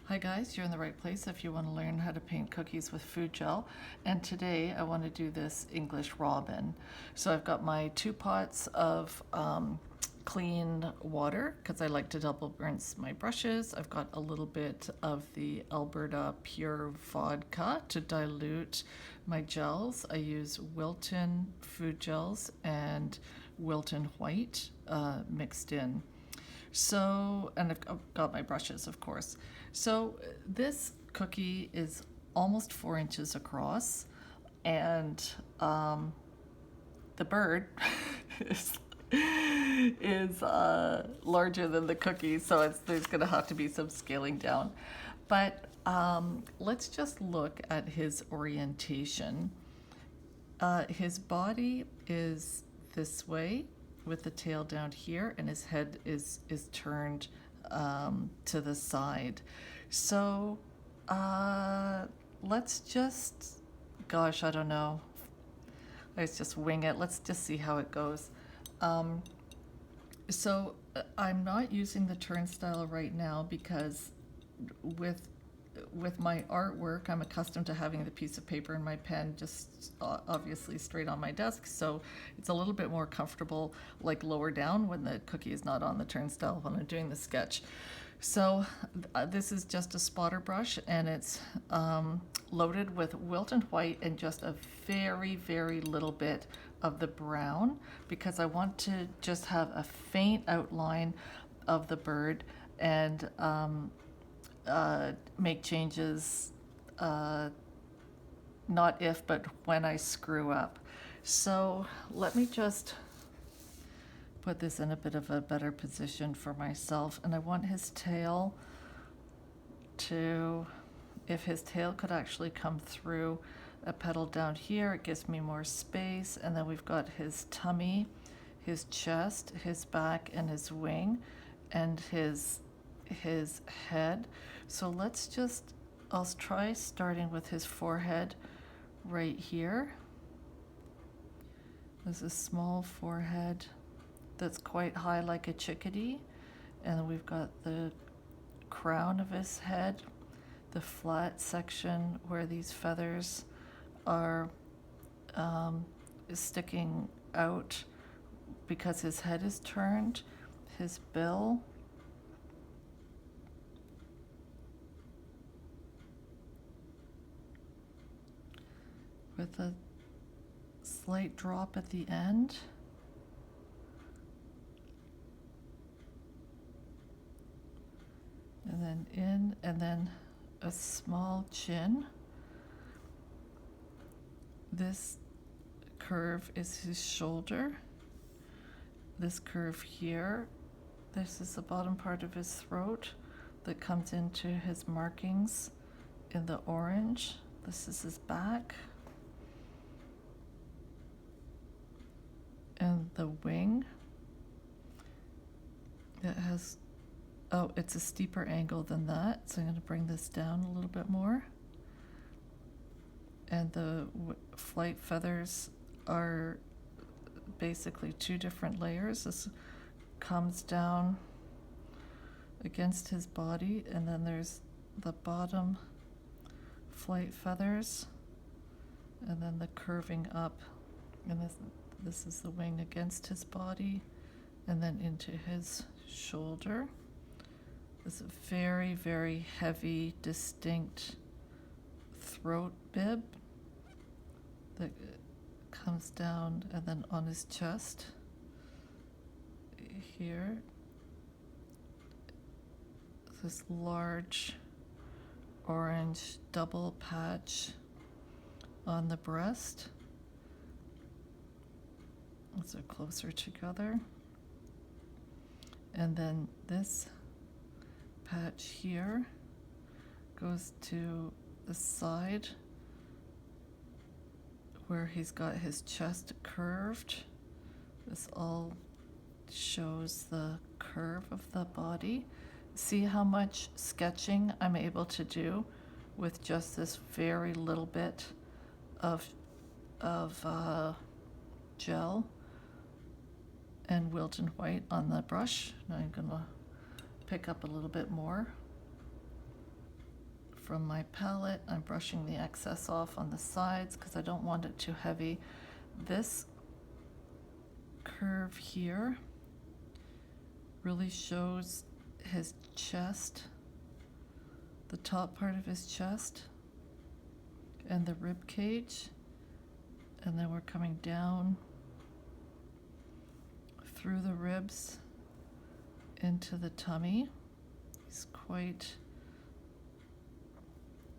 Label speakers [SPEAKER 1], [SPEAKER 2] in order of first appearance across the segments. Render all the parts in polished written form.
[SPEAKER 1] Hi guys, you're in the right place if you want to learn how to paint cookies with food gel. And today I want to do this English robin. So I've got my 2 pots of clean water because I like to double rinse my brushes. I've got a little bit of the Alberta Pure Vodka to dilute my gels. I use Wilton Food Gels and Wilton White mixed in. So, and I've got my brushes, of course. So this cookie is almost 4 inches across, and the bird is larger than the cookie, so there's going to have to be some scaling down. But let's just look at his orientation. His body is this way with the tail down here, and his head is turned to the side. So let's just, gosh, I don't know. Let's just wing it. Let's just see how it goes. So I'm not using the turnstile right now because with my artwork, I'm accustomed to having the piece of paper and my pen just obviously straight on my desk, so it's a little bit more comfortable, like lower down when the cookie is not on the turnstile when I'm doing the sketch. So this is just a spotter brush, and it's loaded with Wilton White and just a very, very little bit of the brown because I want to just have a faint outline of the bird and make changes, not if, but when I screw up. So let me just put this in a bit of a better position for myself. And I want his tail to, if his tail could actually come through a petal down here, it gives me more space. And then we've got his tummy, his chest, his back, and his wing, and his head. So let's just, I'll try starting with his forehead right here. There's a small forehead that's quite high like a chickadee, and then we've got the crown of his head, the flat section where these feathers are sticking out because his head is turned, his bill, with a slight drop at the end. And then in, and then a small chin. This curve is his shoulder. This curve here, this is the bottom part of his throat that comes into his markings in the orange. This is his back. And the wing, it has, oh, it's a steeper angle than that, so I'm going to bring this down a little bit more. And the flight feathers are basically 2 different layers. This comes down against his body, and then there's the bottom flight feathers, and then the curving up, and this is the wing against his body, and then into his shoulder. This very, very heavy, distinct throat bib that comes down, and then on his chest here, this large orange double patch on the breast. Those are closer together. And then this patch here goes to the side where he's got his chest curved. This all shows the curve of the body. See how much sketching I'm able to do with just this very little bit of gel and Wilton White on the brush. Now I'm gonna pick up a little bit more. from my palette. I'm brushing the excess off on the sides because I don't want it too heavy. This curve here really shows his chest, the top part of his chest and the rib cage, and then we're coming down through the ribs into the tummy.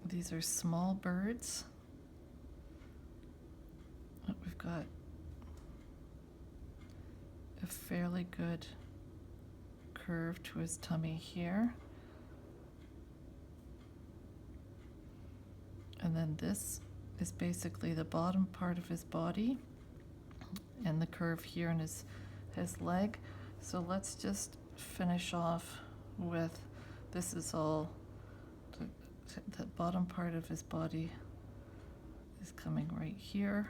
[SPEAKER 1] These are small birds. But we've got a fairly good curve to his tummy here. And then this is basically the bottom part of his body and the curve here in his leg. So let's just finish off with, this is all, the bottom part of his body is coming right here,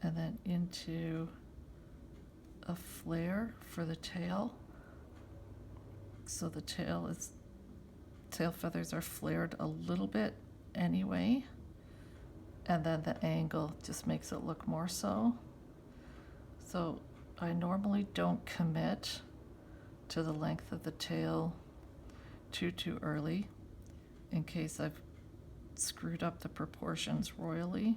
[SPEAKER 1] and then into a flare for the tail. So the tail feathers are flared a little bit anyway, and then the angle just makes it look more so. So I normally don't commit to the length of the tail too early in case I've screwed up the proportions royally.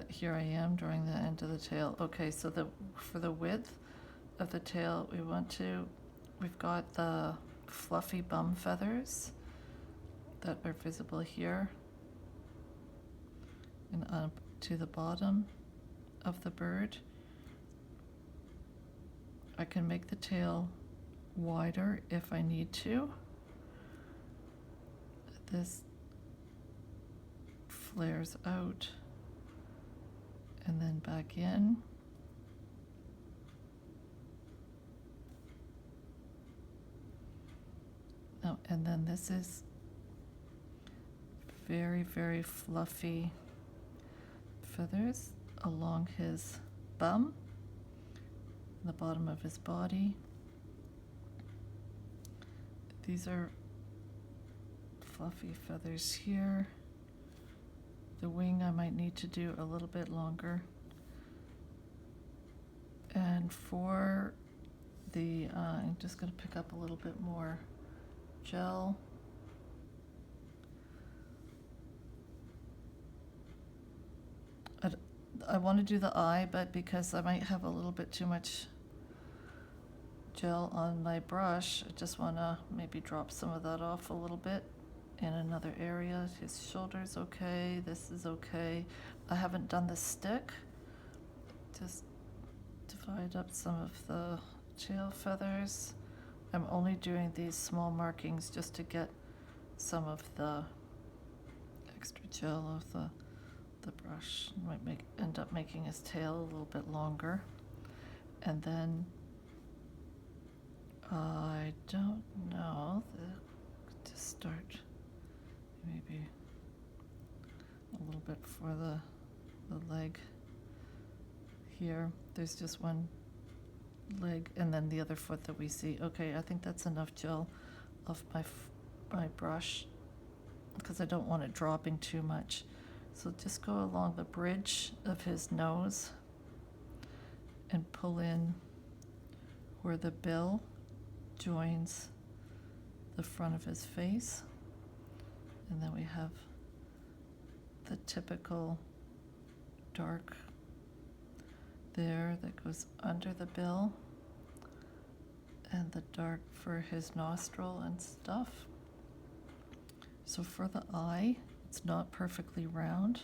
[SPEAKER 1] Here I am drawing the end of the tail. Okay, so for the width of the tail, we've got the fluffy bum feathers that are visible here and up to the bottom of the bird. I can make the tail wider if I need to. This flares out and then back in. Oh, and then this is very, very fluffy feathers along his bum, the bottom of his body. These are fluffy feathers here. The wing I might need to do a little bit longer. And for the, I'm just going to pick up a little bit more gel. I want to do the eye, but because I might have a little bit too much gel on my brush, I just want to maybe drop some of that off a little bit in another area. His shoulder's okay, this is okay. I haven't done the stick. Just divide up some of the tail feathers. I'm only doing these small markings just to get some of the extra gel off the brush. Might end up making his tail a little bit longer. And then I don't know, to start maybe a little bit for the leg here. There's just one leg and then the other foot that we see. Okay, I think that's enough gel off my brush because I don't want it dropping too much. So just go along the bridge of his nose and pull in where the bill joins the front of his face. And then we have the typical dark there that goes under the bill, and the dark for his nostril and stuff. So for the eye, it's not perfectly round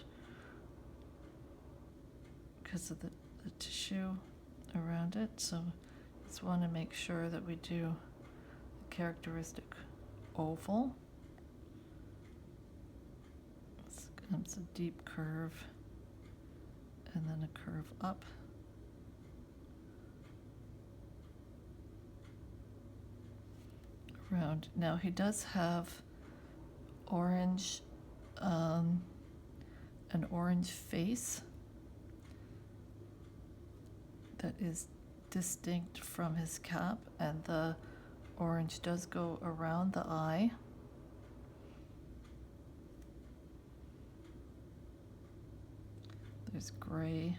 [SPEAKER 1] because of the tissue around it. So just want to make sure that we do the characteristic oval. It's a deep curve and then a curve up. Around. Now he does have orange, an orange face that is distinct from his cap, and the orange does go around the eye. There's gray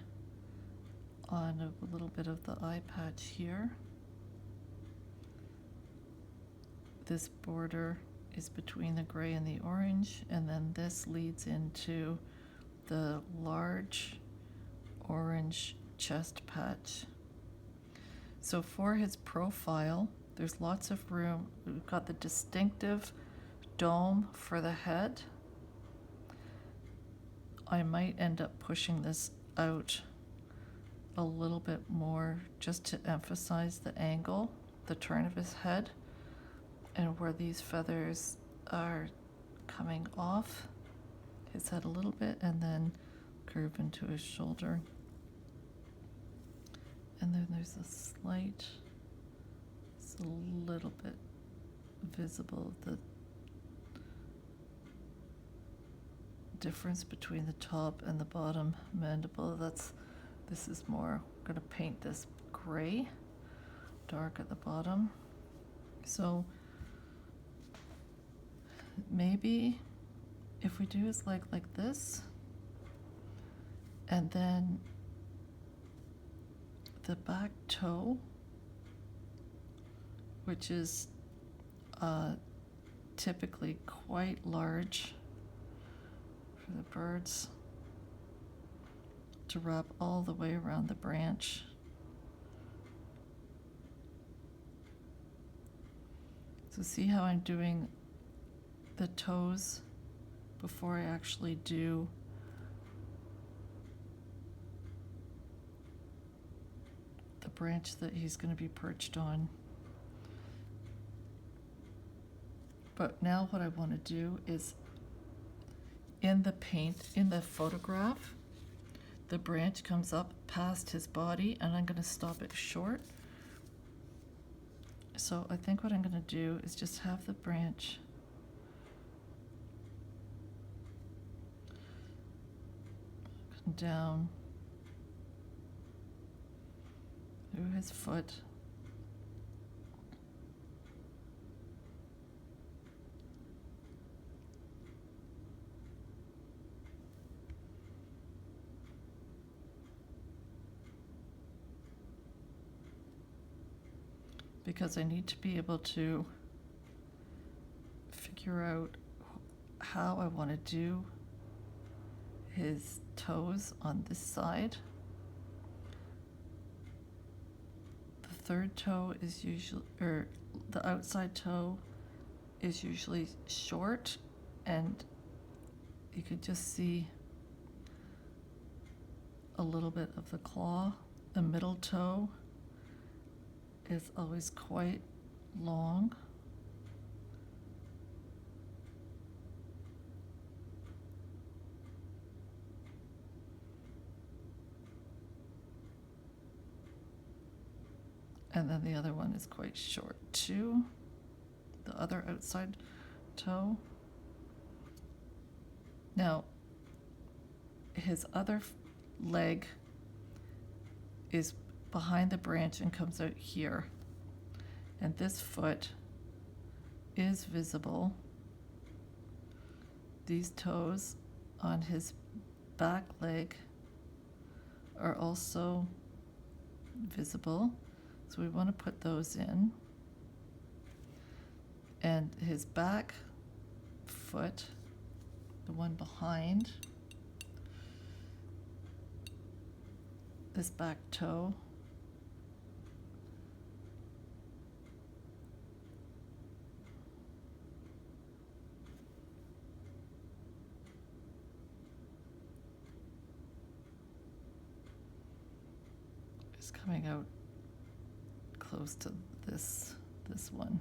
[SPEAKER 1] on a little bit of the eye patch here. This border is between the gray and the orange, and then this leads into the large orange chest patch. So for his profile, there's lots of room. We've got the distinctive dome for the head. I might end up pushing this out a little bit more just to emphasize the angle, the turn of his head, and where these feathers are coming off his head a little bit and then curve into his shoulder. And then there's it's a little bit visible, the difference between the top and the bottom mandible. This is more, I'm going to paint this gray, dark at the bottom. So maybe if we do his leg like this, and then the back toe, which is typically quite large for the birds, to wrap all the way around the branch. So see how I'm doing the toes before I actually do the branch that he's going to be perched on. But now what I want to do is, in the paint, in the photograph, the branch comes up past his body, and I'm going to stop it short. So I think what I'm going to do is just have the branch come down through his foot, because I need to be able to figure out how I want to do his toes on this side. The third toe is usually, or the outside toe is usually short, and you could just see a little bit of the claw. The middle toe is always quite long. And then the other one is quite short too, the other outside toe. Now, his other leg is behind the branch and comes out here. And this foot is visible. These toes on his back leg are also visible. So we want to put those in. And his back foot, the one behind this back toe, is coming out close to this one.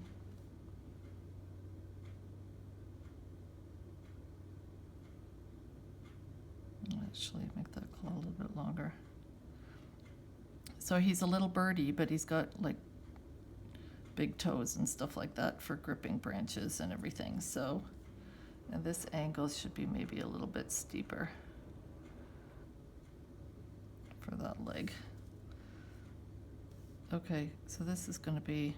[SPEAKER 1] I'll actually make that claw a little bit longer. So he's a little birdie, but he's got like big toes and stuff like that for gripping branches and everything. So, and this angle should be maybe a little bit steeper for that leg. Okay, so this is going to be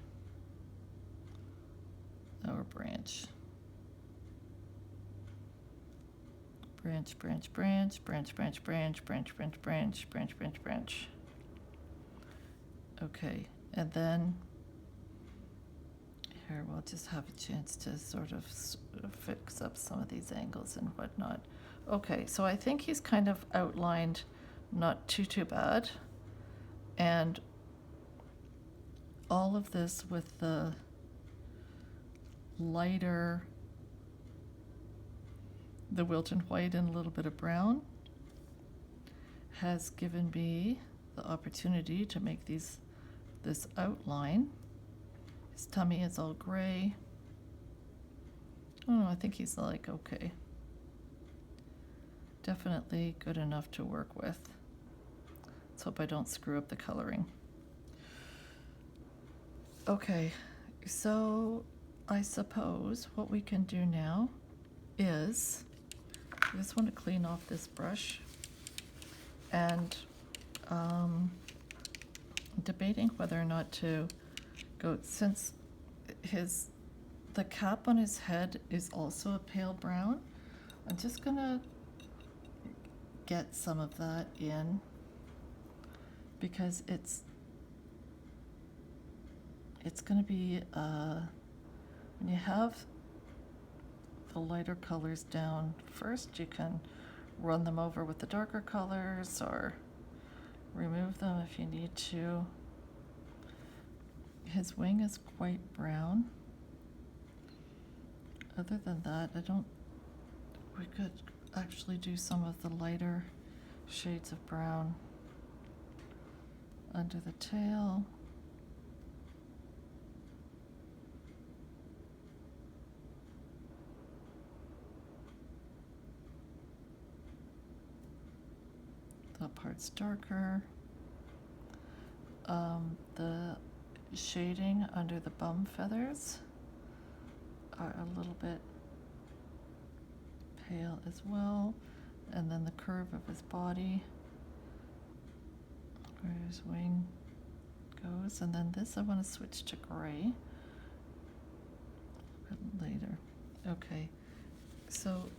[SPEAKER 1] our branch. Branch, branch, branch, branch, branch, branch, branch, branch, branch, branch, branch, branch. Okay, and then here we'll just have a chance to sort of fix up some of these angles and whatnot. Okay, so I think he's kind of outlined not too bad. And all of this with the lighter, the Wilton White and a little bit of brown has given me the opportunity to make this outline. His tummy is all gray. Oh, I think he's like, okay. Definitely good enough to work with. Let's hope I don't screw up the coloring. Okay, so I suppose what we can do now is, I just want to clean off this brush, and debating whether or not to go, since the cap on his head is also a pale brown, I'm just gonna get some of that in, because it's gonna be, when you have the lighter colors down first, you can run them over with the darker colors or remove them if you need to. His wing is quite brown. Other than that, we could actually do some of the lighter shades of brown under the tail. That part's darker. The shading under the bum feathers are a little bit pale as well. And then the curve of his body, where his wing goes. And then this I want to switch to gray a bit later. Okay, so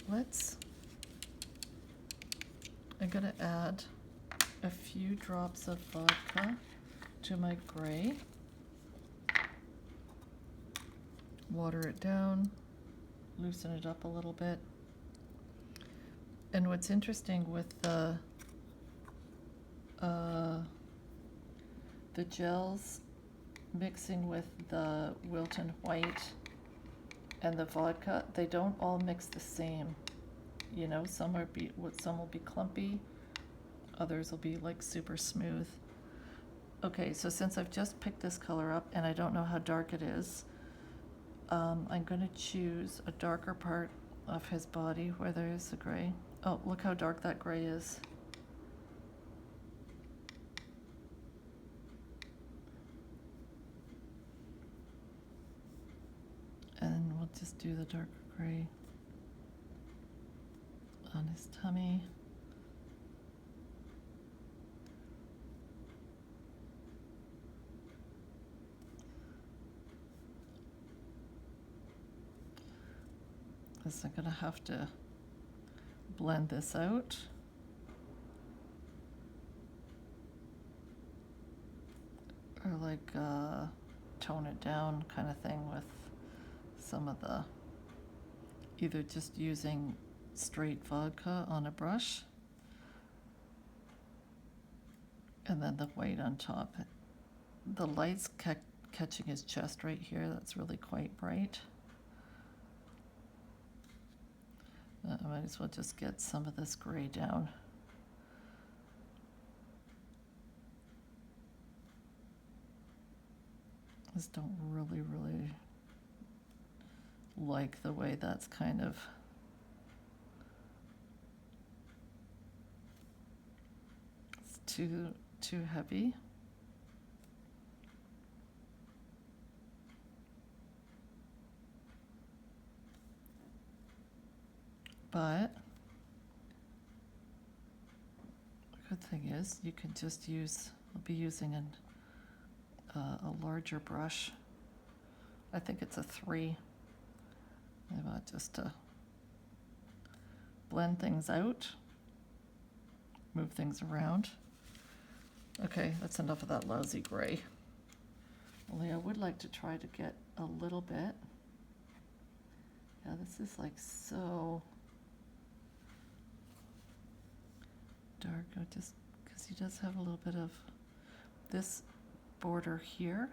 [SPEAKER 1] I'm going to add a few drops of vodka to my gray. Water it down, loosen it up a little bit. And what's interesting with the gels mixing with the Wilton White and the vodka, they don't all mix the same. You know, some will be clumpy, others will be like super smooth. Okay, so since I've just picked this color up and I don't know how dark it is, I'm going to choose a darker part of his body where there is the gray. Oh, look how dark that gray is. And we'll just do the darker gray on his tummy. Because I'm going to have to blend this out. Or like tone it down kind of thing with some of the, either just using straight vodka on a brush and then the white on top. The light's catching his chest right here. That's really quite bright. I might as well just get some of this gray down. Just don't really like the way that's kind of too heavy. But the good thing is you can just use, I'll be using a larger brush. I think it's a 3. Maybe just to blend things out, move things around. Okay, that's enough of that lousy gray. Only I would like to try to get a little bit. Yeah, this is like so dark, just because he does have a little bit of this border here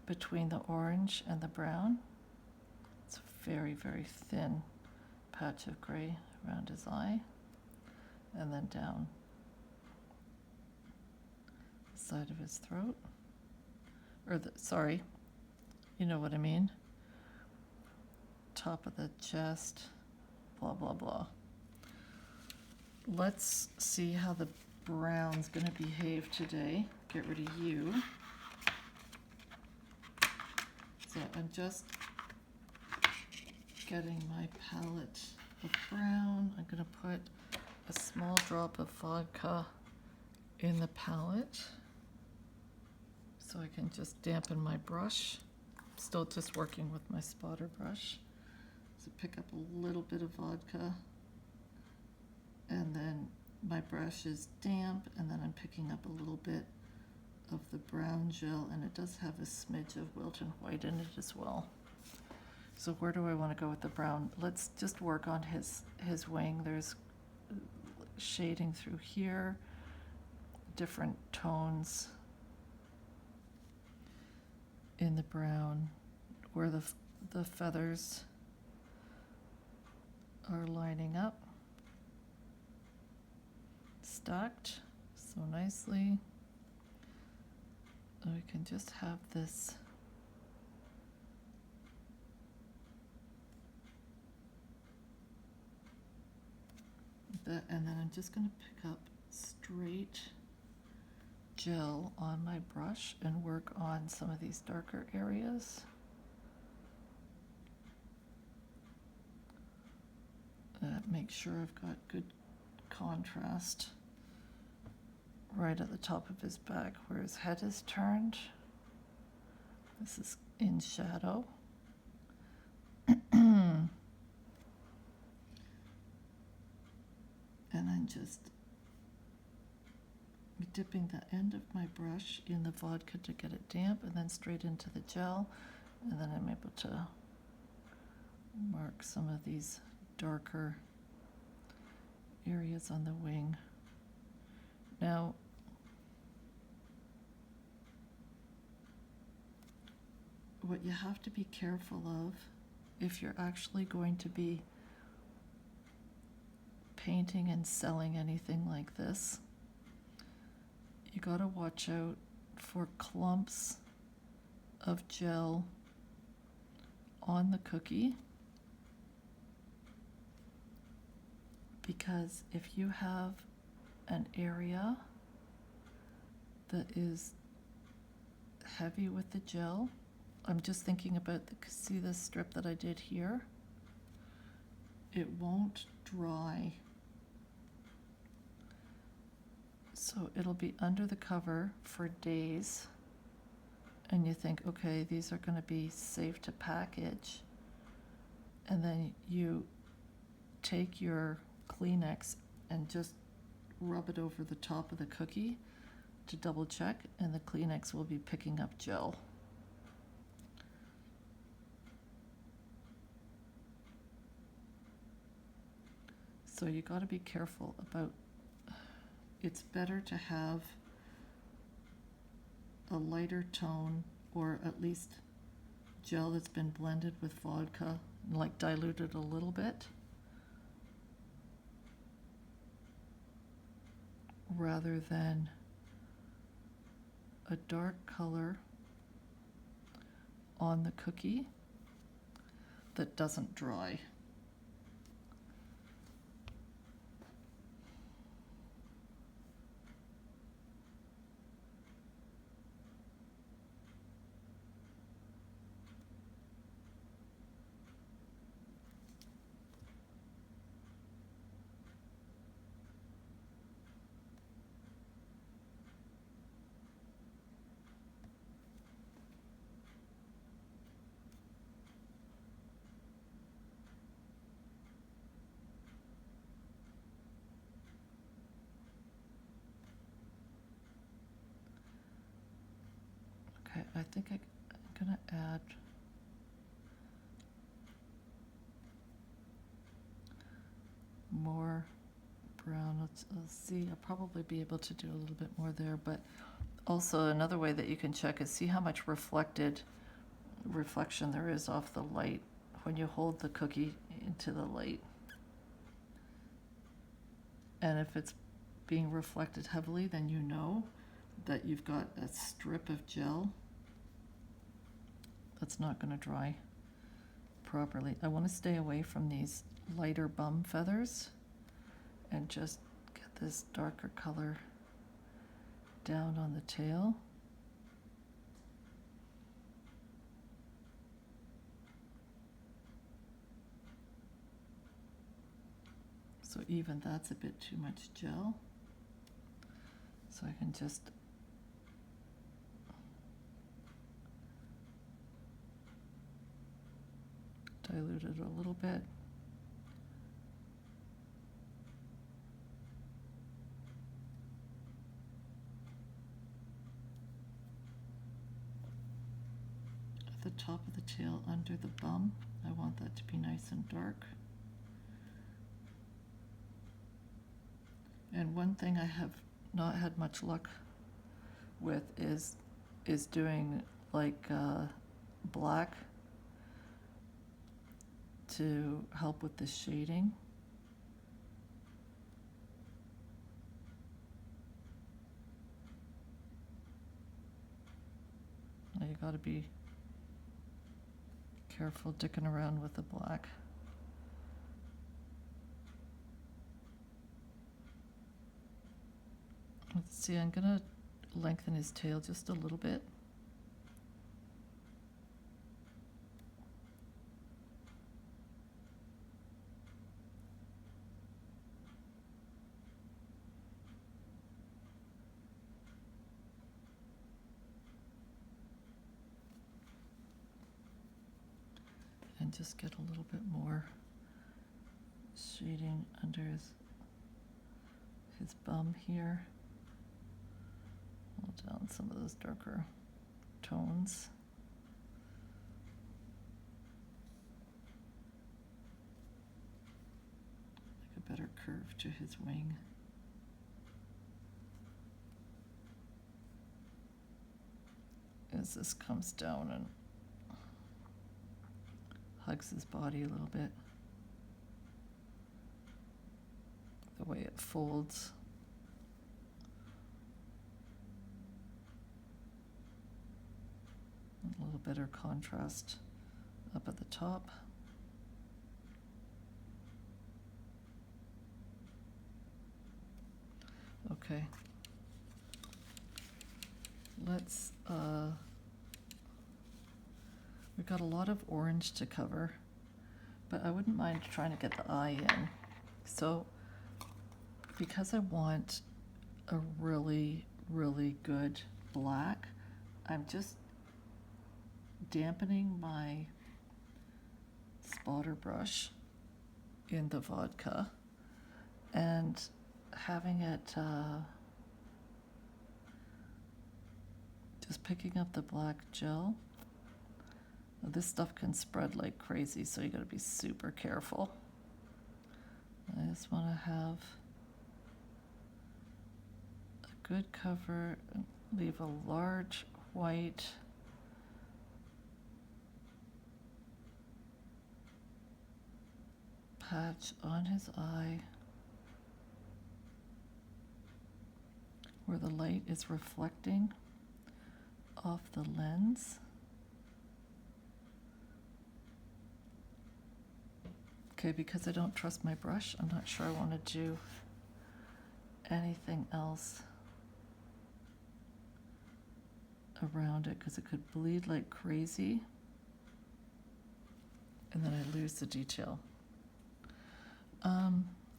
[SPEAKER 1] between the orange and the brown. It's a very, very thin patch of gray around his eye, and then down the side of his throat, or sorry, you know what I mean, top of the chest, blah, blah, blah. Let's see how the brown's gonna behave today. Get rid of you. So I'm just getting my palette of brown. I'm gonna put a small drop of vodka in the palette so I can just dampen my brush. Still just working with my spotter brush. So pick up a little bit of vodka, and then my brush is damp, and then I'm picking up a little bit of the brown gel, and it does have a smidge of Wilton White in it as well. So where do I want to go with the brown? Let's just work on his wing. There's shading through here, different tones in the brown where the feathers are lining up, stacked so nicely. And we can just have this and then I'm just going to pick up straight gel on my brush and work on some of these darker areas. Make sure I've got good contrast right at the top of his back where his head is turned. This is in shadow. And I'm just dipping the end of my brush in the vodka to get it damp, and then straight into the gel, and then I'm able to mark some of these darker areas on the wing. Now, what you have to be careful of if you're actually going to be painting and selling anything like this, you gotta watch out for clumps of gel on the cookie, because if you have an area that is heavy with the gel, I'm just thinking about see this strip that I did here? It won't dry. So it'll be under the cover for days, and you think, okay, these are going to be safe to package, and then you take your Kleenex and just rub it over the top of the cookie to double check, and the Kleenex will be picking up gel. So you got to be careful about, it's better to have a lighter tone, or at least gel that's been blended with vodka, like diluted a little bit, rather than a dark color on the cookie that doesn't dry. I think I'm gonna add more brown. Let's see, I'll probably be able to do a little bit more there, but also another way that you can check is see how much reflection there is off the light when you hold the cookie into the light. And if it's being reflected heavily, then you know that you've got a strip of gel that's not going to dry properly. I want to stay away from these lighter bum feathers and just get this darker color down on the tail. So even that's a bit too much gel. So I can just dilute it a little bit. At the top of the tail under the bum, I want that to be nice and dark. And one thing I have not had much luck with is doing like black to help with the shading. Now you got to be careful dicking around with the black. Let's see, I'm gonna lengthen his tail just a little bit. And just get a little bit more shading under his bum here. Hold down some of those darker tones. Like a better curve to his wing. As this comes down and hugs his body a little bit. The way it folds. A little better contrast up at the top. Okay. Let's, we've got a lot of orange to cover, but I wouldn't mind trying to get the eye in. So, because I want a really, really good black, I'm just dampening my spotter brush in the vodka and having it just picking up the black gel. Now, this stuff can spread like crazy, so you got to be super careful. I just want to have a good cover and leave a large white patch on his eye where the light is reflecting off the lens. Okay, because I don't trust my brush, I'm not sure I want to do anything else around it because it could bleed like crazy and then I lose the detail.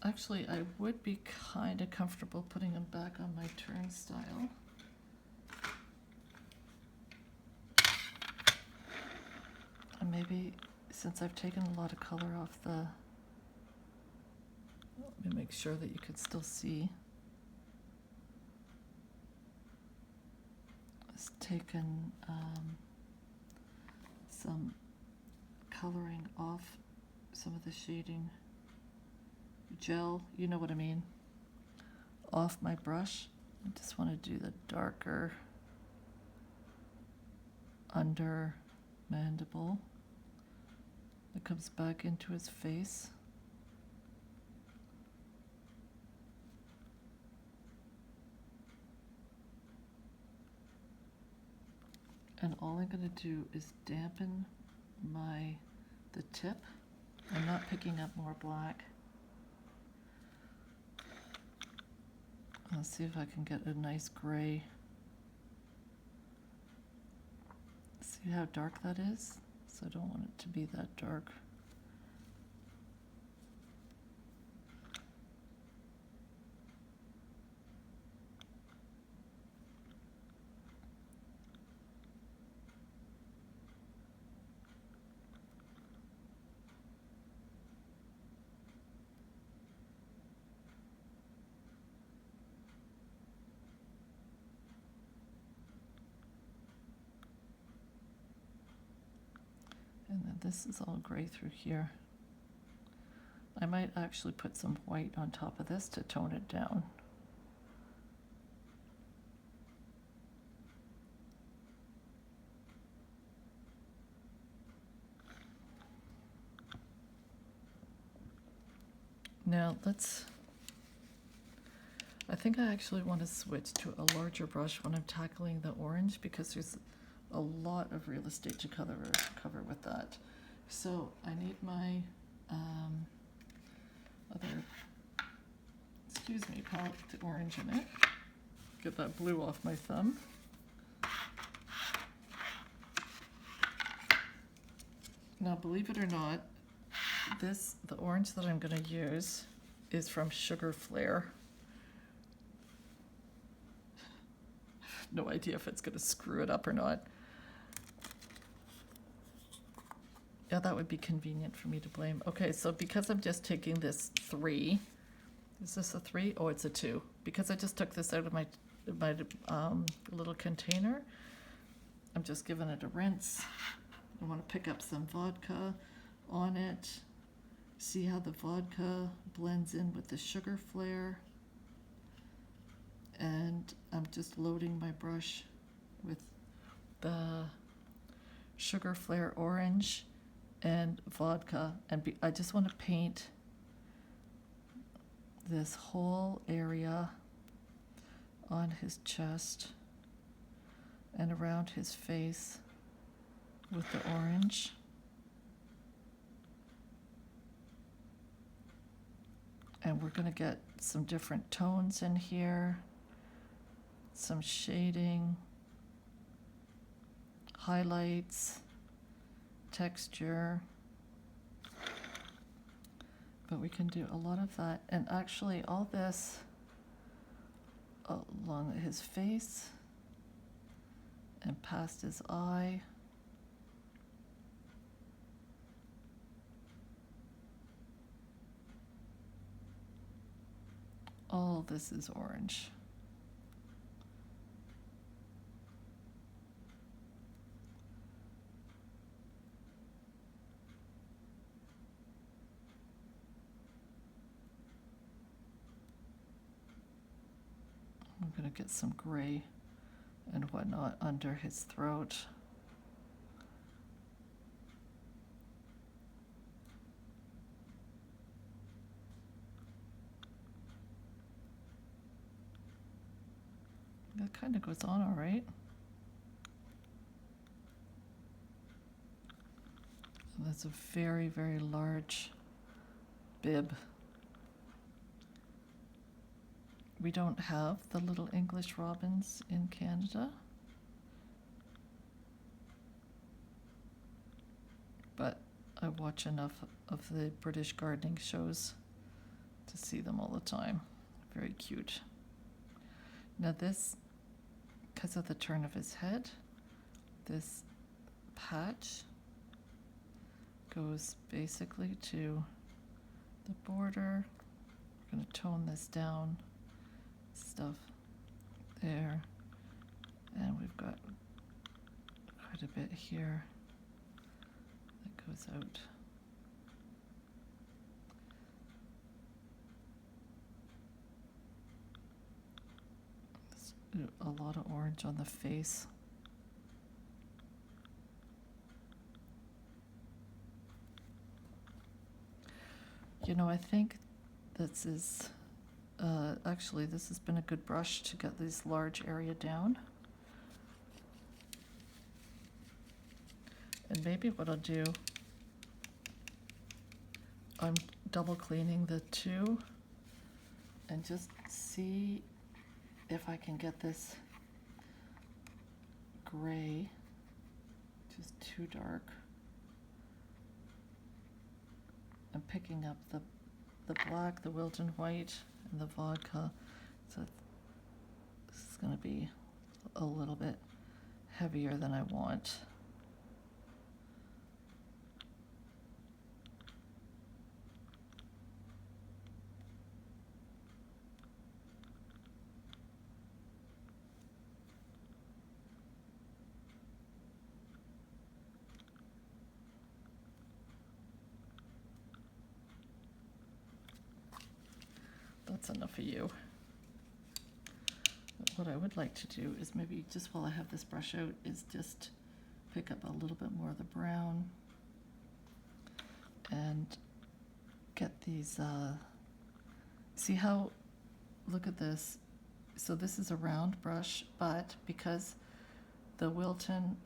[SPEAKER 1] Actually, I would be kind of comfortable putting them back on my turnstile. And maybe, since I've taken a lot of color off the, let me make sure that you can still see. just taken some coloring off some of the shading gel, you know what I mean, off my brush. I just want to do the darker under mandible that comes back into his face. And all I'm going to do is dampen the tip. I'm not picking up more black. Let's see if I can get a nice gray. See how dark that is? So I don't want it to be that dark. And then this is all gray through here. I might actually put some white on top of this to tone it down. Now I think I actually want to switch to a larger brush when I'm tackling the orange, because there's a lot of real estate to cover with that. So I need my other, palette with the orange in it. Get that blue off my thumb. Now, believe it or not, the orange that I'm going to use is from Sugar Flare. No idea if it's going to screw it up or not. Yeah, that would be convenient for me to blame. Okay, so because I'm just taking this 3, is this a 3? Oh, it's a 2. Because I just took this out of my little container, I'm just giving it a rinse. I want to pick up some vodka on it. See how the vodka blends in with the Sugar Flare. And I'm just loading my brush with the Sugar Flare orange and vodka, and I just want to paint this whole area on his chest and around his face with the orange. And we're going to get some different tones in here, some shading, highlights, texture, but we can do a lot of that. And actually all this along his face and past his eye. All this is orange. I'm going to get some gray and whatnot under his throat. That kind of goes on all right. And that's a very, very large bib. We don't have the little English robins in Canada, but I watch enough of the British gardening shows to see them all the time. Very cute. Now this, because of the turn of his head, this patch goes basically to the border. I'm going to tone this down. Stuff there, and we've got here that goes out. There's a lot of orange on the face. You know, I think this is, actually, this has been a good brush to get this large area down. And maybe what I'll do, I'm double cleaning the two and just see if I can get this gray just too dark. I'm picking up the black, the Wilton White, and the Vodka. So this is going to be a little bit heavier than I want. That's enough of you. But what I would like to do is maybe just while I have this brush out is just pick up a little bit more of the brown and get these, see how, look at this. So this is a round brush, but because the Wilton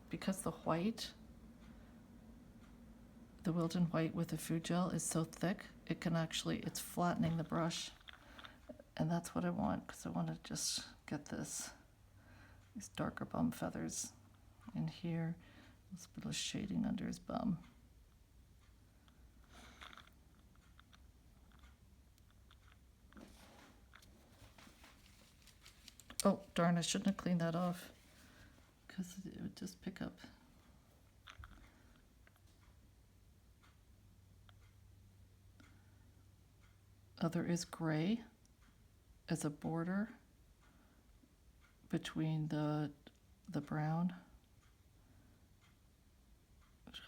[SPEAKER 1] White with the food gel is so thick, it can actually, it's flattening the brush. And that's what I want, because I want to just get these darker bum feathers in here. Let's put a shading under his bum. Oh, darn, I shouldn't have cleaned that off, because it would just pick up. Oh, there is gray as a border between the brown.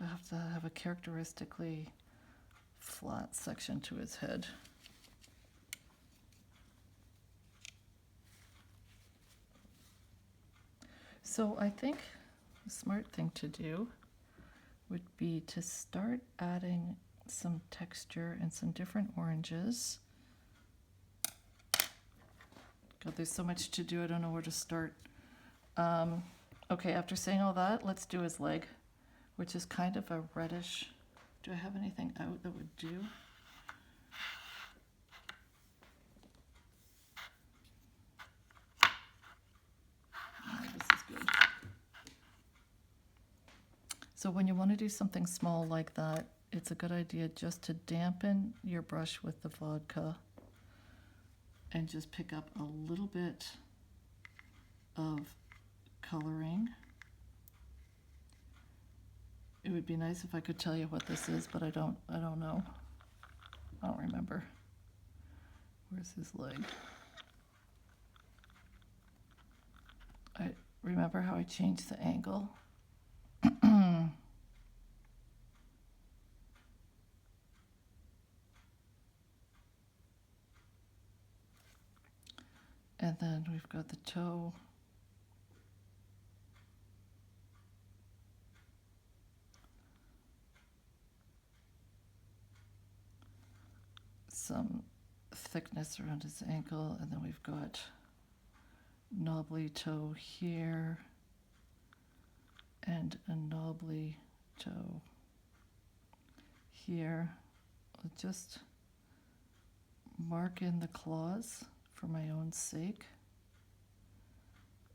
[SPEAKER 1] I have to have a characteristically flat section to his head. So I think the smart thing to do would be to start adding some texture and some different oranges. God, there's so much to do, I don't know where to start. Okay, after saying all that, let's do his leg, which is kind of a reddish. Do I have anything out that would do? Oh, this is good. So when you want to do something small like that, it's a good idea just to dampen your brush with the vodka and just pick up a little bit of coloring. It would be nice if I could tell you what this is, but I don't know. I don't remember. Where's his leg? I remember how I changed the angle. And then we've got the toe. Some thickness around his ankle, and then we've got knobbly toe here and a knobbly toe here. I'll just mark in the claws for my own sake.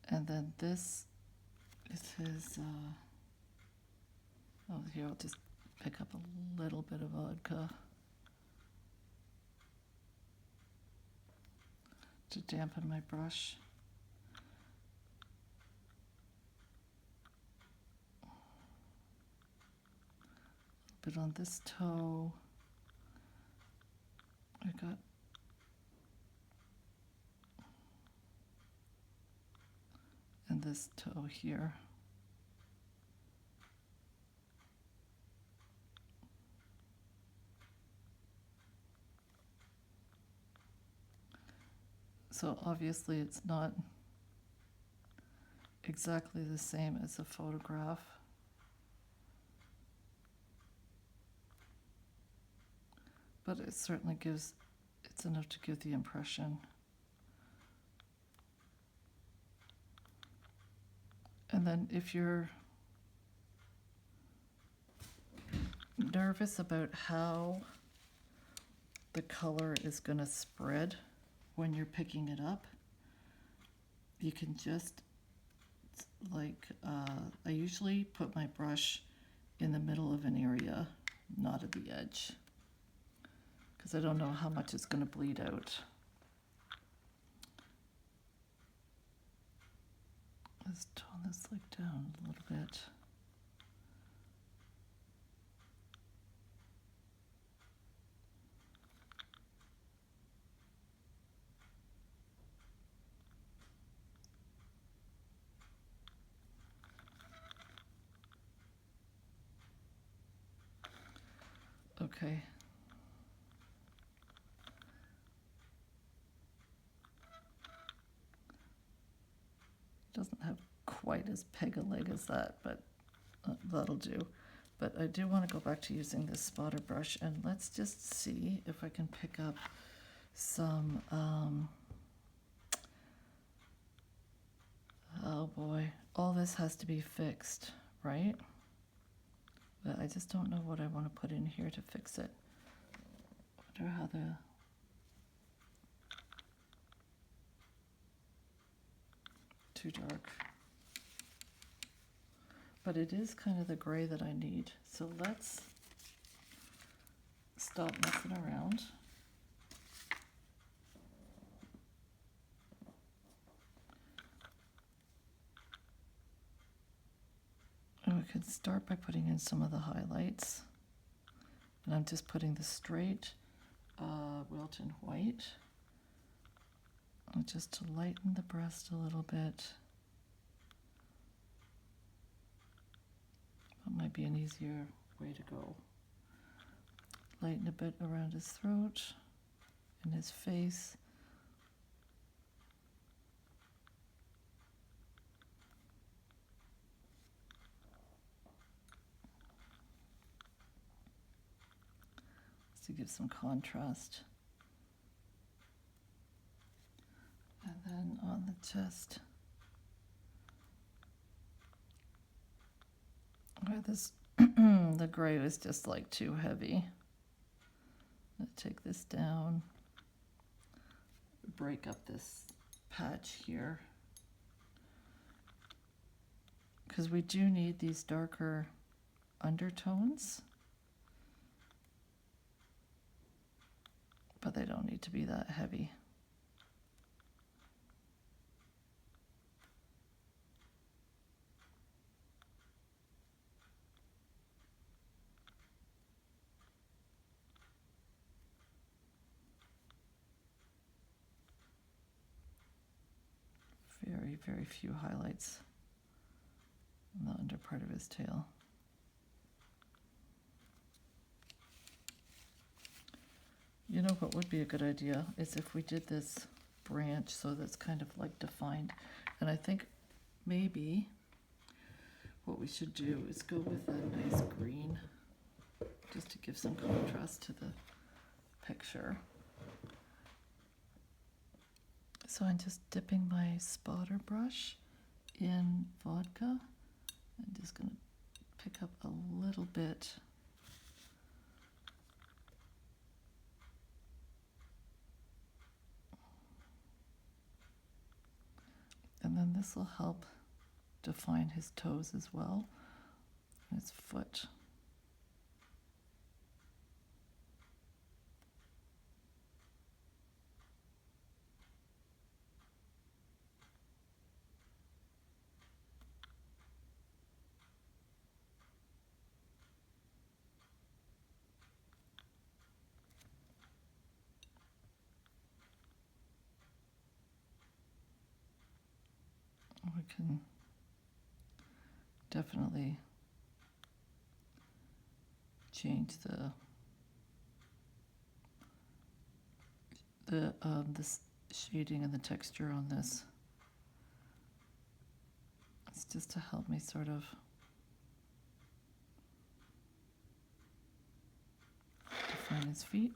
[SPEAKER 1] And then this is his, oh, here I'll just pick up a little bit of vodka to dampen my brush. A bit on this toe. I got and this toe here. So obviously it's not exactly the same as a photograph. But it certainly gives, it's enough to give the impression. And then if you're nervous about how the color is going to spread when you're picking it up, you can just, like, I usually put my brush in the middle of an area, not at the edge, because I don't know how much it's going to bleed out. Let's tone this like down a little bit. Okay. Doesn't have quite as peg a leg as that, but that'll do. But I do want to go back to using this spotter brush, and let's just see if I can pick up some, oh boy, all this has to be fixed, right? But I just don't know what I want to put in here to fix it. I wonder how the... Too dark. But it is kind of the gray that I need. So let's stop messing around. And we can start by putting in some of the highlights. And I'm just putting the straight Wilton White. And just to lighten the breast a little bit. That might be an easier way to go. Lighten a bit around his throat and his face. To give some contrast. And then on the chest, where this the gray was just like too heavy. I'm gonna take this down, break up this patch here, because we do need these darker undertones, but they don't need to be that heavy. Very, very few highlights on the under part of his tail. You know what would be a good idea is if we did this branch so that's kind of like defined. And I think maybe what we should do is go with that nice green just to give some contrast to the picture. So I'm just dipping my spotter brush in vodka. I'm just going to pick up a little bit. And then this will help define his toes as well, and his foot. We can definitely change the shading and the texture on this. It's just to help me sort of define his feet.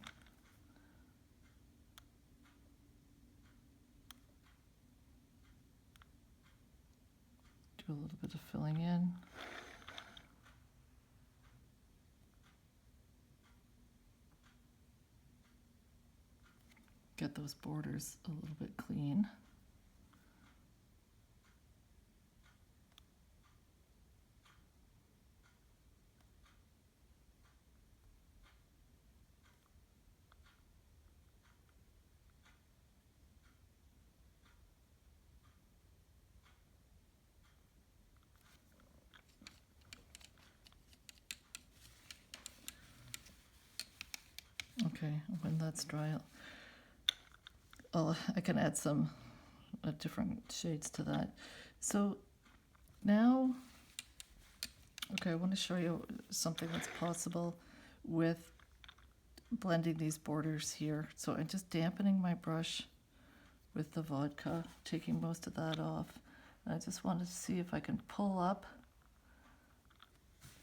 [SPEAKER 1] Do a little bit of filling in. Get those borders a little bit clean. Okay, when that's dry, I can add some different shades to that. So now, okay, I want to show you something that's possible with blending these borders here. So I'm just dampening my brush with the vodka, taking most of that off. And I just wanted to see if I can pull up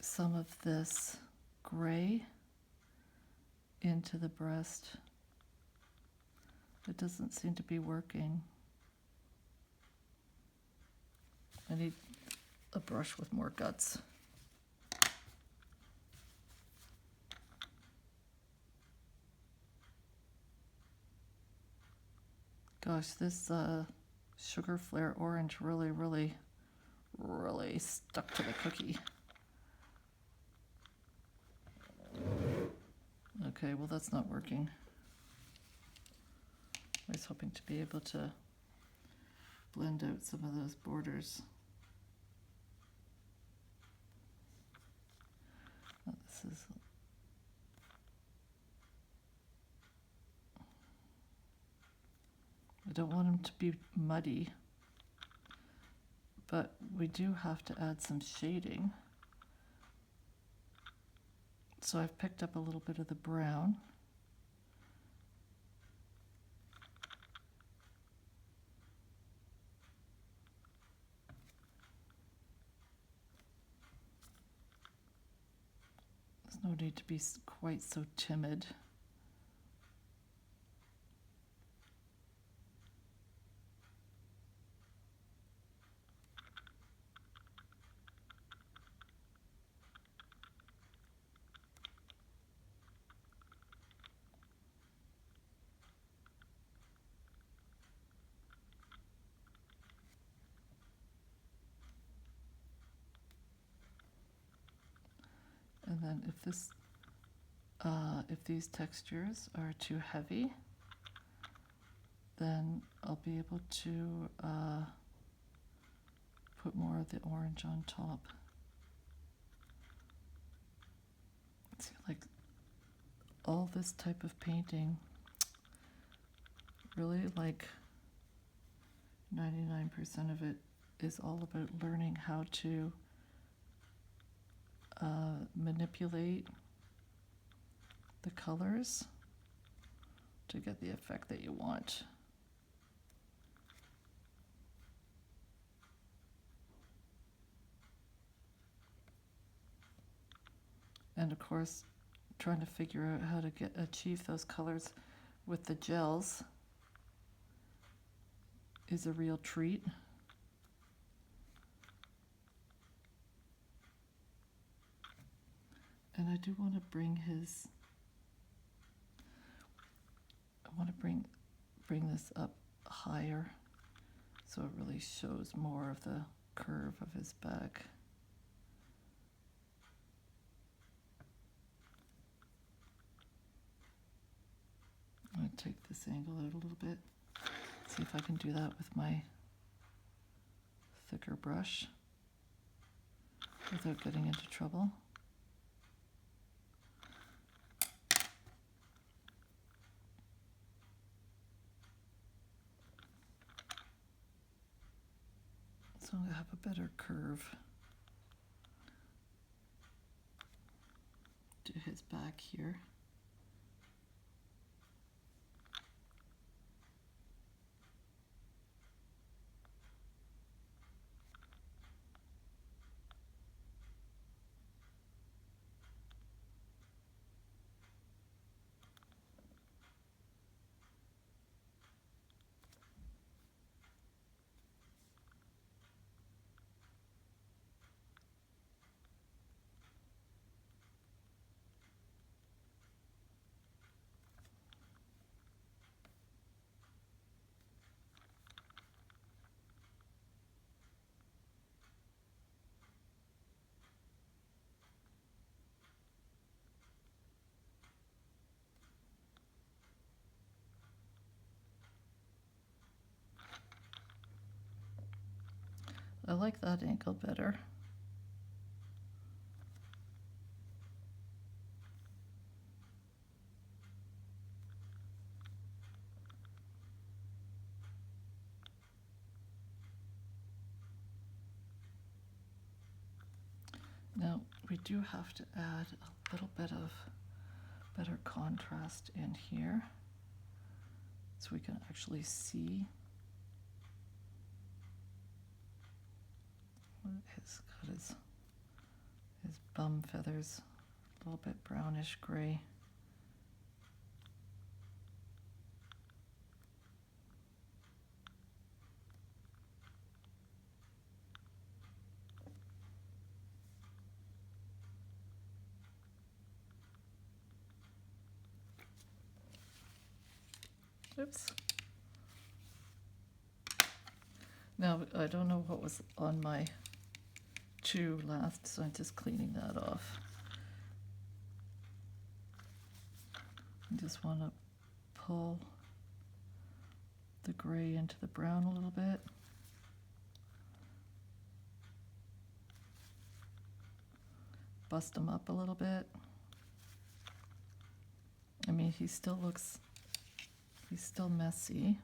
[SPEAKER 1] some of this gray into the breast. It doesn't seem to be working. I need a brush with more guts. Gosh, this sugar flare orange really stuck to the cookie. Okay, well that's not working. I was hoping to be able to blend out some of those borders. Oh, this is... I don't want them to be muddy, but we do have to add some shading. So I've picked up a little bit of the brown. There's no need to be quite so timid. And then if these textures are too heavy, then I'll be able to put more of the orange on top. See, like all this type of painting, really like 99% of it is all about learning how to manipulate the colors to get the effect that you want. And of course, trying to figure out how to achieve those colors with the gels is a real treat. And I do want to bring bring this up higher so it really shows more of the curve of his back. I'm going to take this angle out a little bit, see if I can do that with my thicker brush without getting into trouble. So I have a better curve to his back here. I like that angle better. Now, we do have to add a little bit of better contrast in here so we can actually see what he's got his bum feathers, a little bit brownish gray. Oops. Now, I don't know what was on my chew last, so I'm just cleaning that off. I just want to pull the gray into the brown a little bit. Bust him up a little bit. I mean, he's still messy.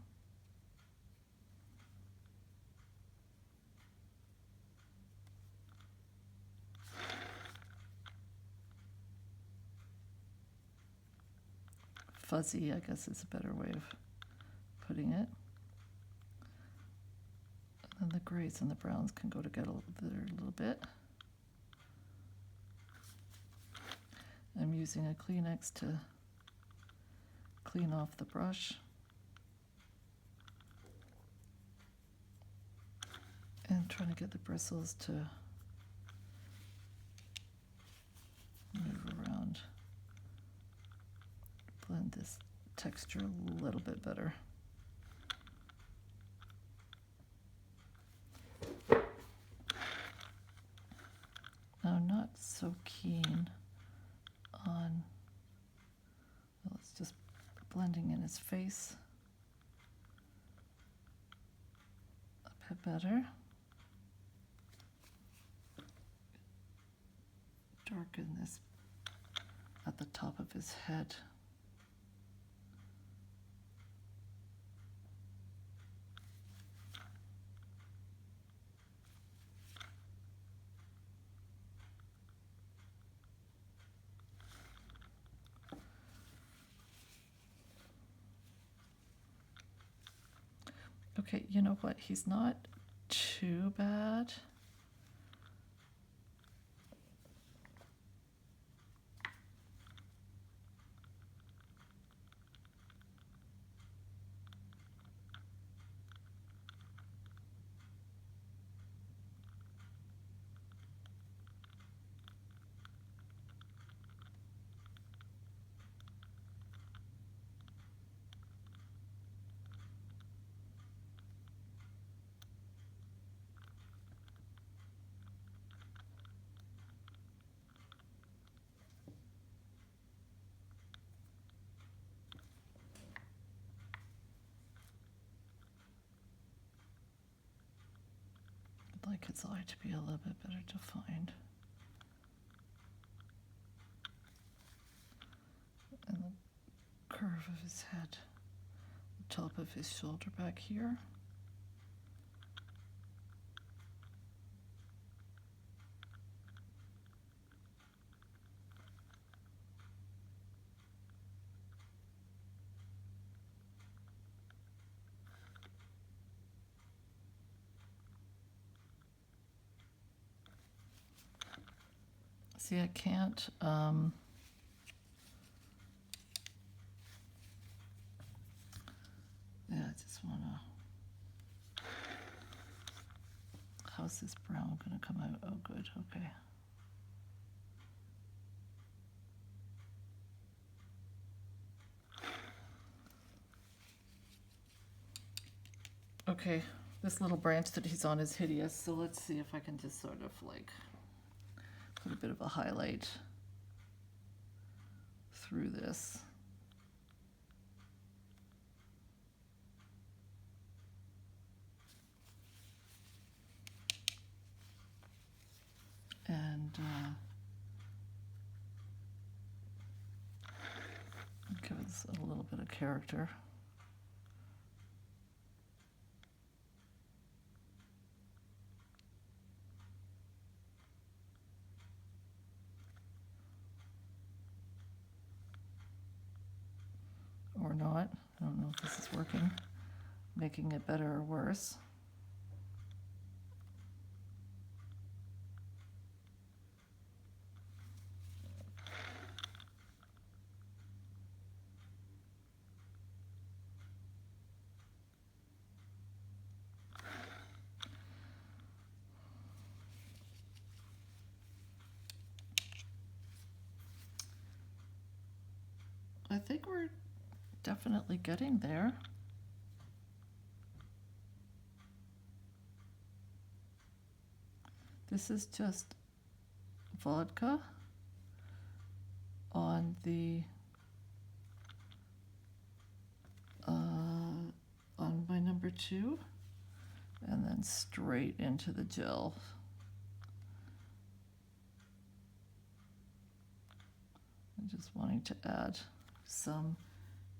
[SPEAKER 1] Fuzzy, I guess, is a better way of putting it. And the grays and the browns can go together a little bit. I'm using a Kleenex to clean off the brush. And trying to get the bristles to move around. Blend this texture a little bit better. I'm not so keen on, well, it's just blending in his face a bit better. Darken this at the top of his head. Okay, you know what? He's not too bad. I'd like his eye to be a little bit better defined. And the curve of his head, the top of his shoulder back here. See, I can't, yeah, I just want to, how's this brown going to come out? Oh, good, okay. Okay, this little branch that he's on is hideous, so let's see if I can just sort of like put a bit of a highlight through this. a character. Or not. I don't know if this is working, making it better or worse. I think we're definitely getting there. This is just vodka on the on my number 2, and then straight into the gel. I'm just wanting to add some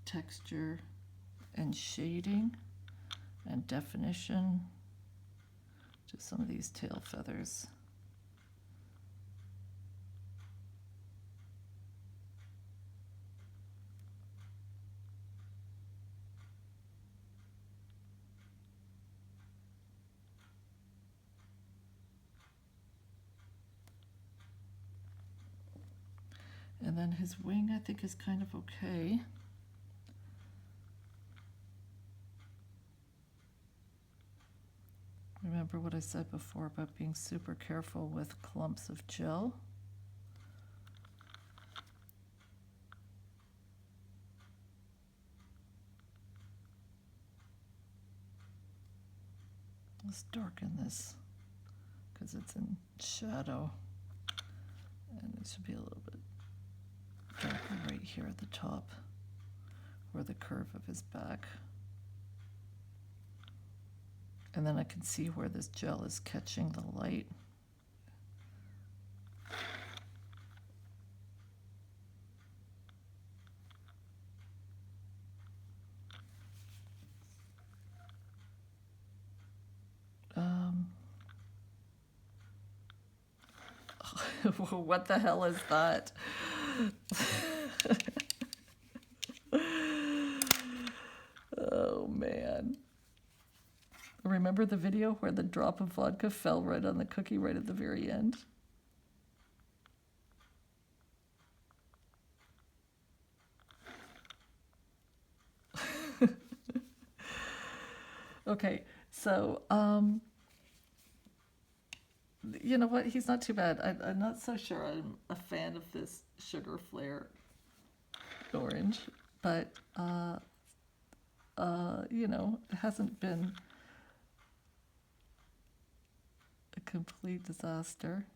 [SPEAKER 1] texture and shading and definition to some of these tail feathers. And then his wing, I think, is kind of okay. Remember what I said before about being super careful with clumps of gel. Let's darken this because it's in shadow, and it should be a little bit darker right here at the top where the curve of his back. And then I can see where this gel is catching the light. What the hell is that? Oh, man. Remember the video where the drop of vodka fell right on the cookie right at the very end? Okay, so, you know what? He's not too bad. I'm not so sure I'm a fan of this sugar flare orange, but, you know, it hasn't been a complete disaster.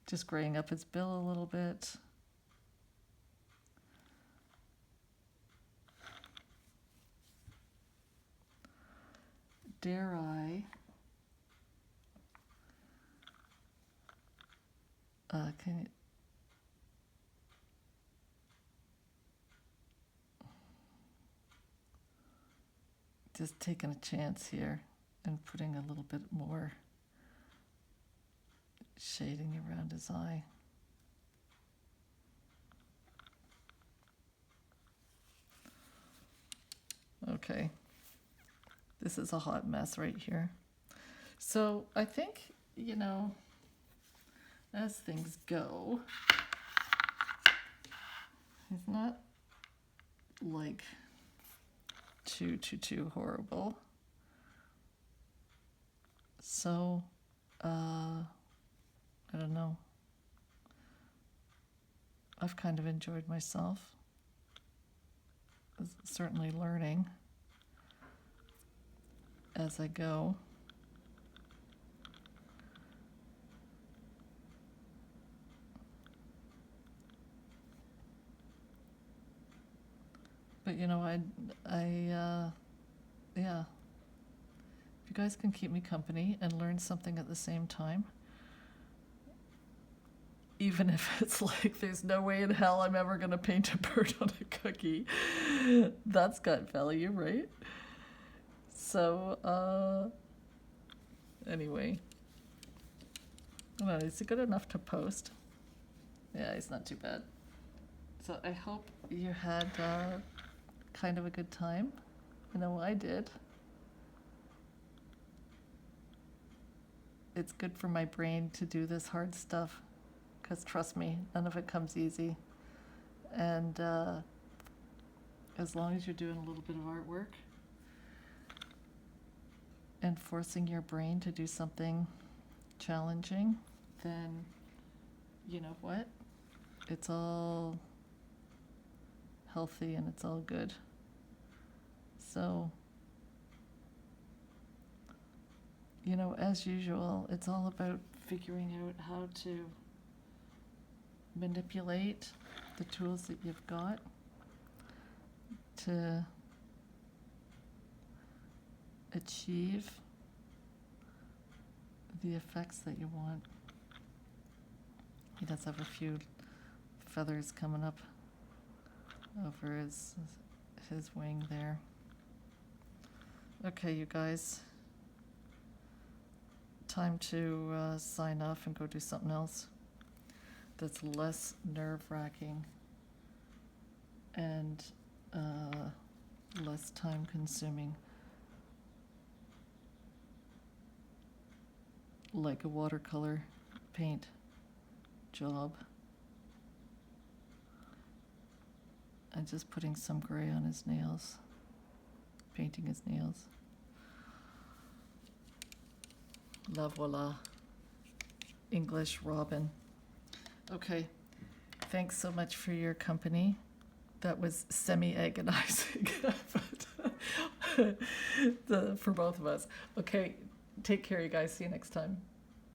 [SPEAKER 1] Just graying up his bill a little bit. Dare I can you just taking a chance here and putting a little bit more shading around his eye. Okay, this is a hot mess right here. So I think, you know, as things go, it's not like too horrible. So, I don't know. I've kind of enjoyed myself. Certainly learning as I go. But you know, yeah. If you guys can keep me company and learn something at the same time, even if it's like there's no way in hell I'm ever going to paint a bird on a cookie. That's gut value, right? So, anyway. Well, is it good enough to post? Yeah, it's not too bad. So I hope you had kind of a good time. I know I did. It's good for my brain to do this hard stuff, because trust me, none of it comes easy. And as long as you're doing a little bit of artwork and forcing your brain to do something challenging, then you know what? It's all healthy and it's all good. So, you know, as usual, it's all about figuring out how to manipulate the tools that you've got to achieve the effects that you want. He does have a few feathers coming up over his wing there. Okay, you guys. Time to sign off and go do something else that's less nerve-wracking and less time-consuming, like a watercolor paint job. And just putting some gray on his nails, painting his nails. La voila. English Robin. Okay. Thanks so much for your company. That was semi-agonizing but for both of us. Okay. Take care, you guys. See you next time.